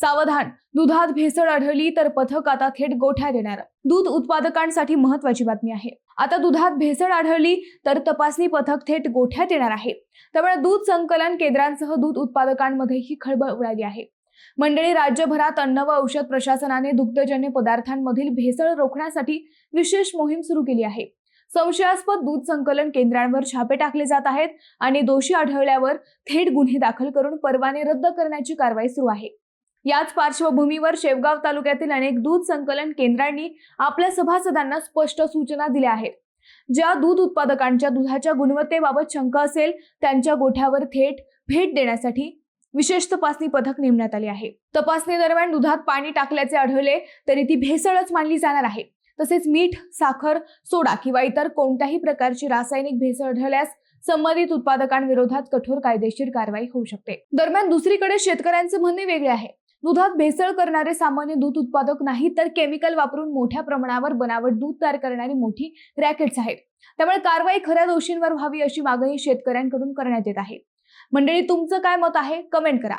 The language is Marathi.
सावधान, दुधात भेसळ आढळली तर पथक आता थेट गोठ्यात येणार। दूध उत्पादकांसाठी महत्त्वाची बातमी आहे। आता दुधात भेसळ आढळली तर तपासणी पथक थेट गोठ्यात येणार आहे। त्यामुळे दूध संकलन केंद्रांसह दूध उत्पादकांमध्येही खळबळ उडाली आहे। मंडळी, राज्यभरात अन्न व औषध प्रशासनाने दुग्धजन्य पदार्थांमधील भेसळ रोखण्यासाठी विशेष मोहीम सुरू केली आहे। संशयास्पद दूध संकलन केंद्रांवर छापे टाकले जात आहेत आणि दोषी आढळल्यावर थेट गुन्हे दाखल करून परवाने रद्द करण्याची कारवाई सुरू आहे। याच पार्श्वभूमीवर शेवगाव तालुक्यातील अनेक दूध संकलन केंद्रांनी आपल्या सभासदांना स्पष्ट सूचना दिल्या आहेत। ज्या दूध उत्पादकांच्या दुधाच्या गुणवत्तेबाबत शंका असेल त्यांच्या गोठ्यावर थेट भेट देण्यासाठी विशेष तपासणी पथक नेमण्यात आले आहे। तपासणी दरम्यान दुधात पाणी टाकल्याचे आढळले तरी ती भेसळच मानली जाणार आहे। तसेच मीठ, साखर, सोडा किंवा इतर कोणत्याही प्रकारची रासायनिक भेसळ आढळल्यास संबंधित उत्पादकांविरोधात कठोर कायदेशीर कारवाई होऊ शकते। दरम्यान दुसरीकडे शेतकऱ्यांचे म्हणणे वेगळे आहे। दुधात भेसळ करणारे सामान्य दूध उत्पादक नाही तर केमिकल वापरून मोठ्या प्रमाणावर बनावट दूध तयार करणारी मोठी रॅकेट्स आहेत। त्यामुळे कारवाई खऱ्या दोषींवर व्हावी अशी मागणी शेतकऱ्यांकडून करण्यात येत आहे। मंडळी, तुमचं काय मत आहे? कमेंट करा।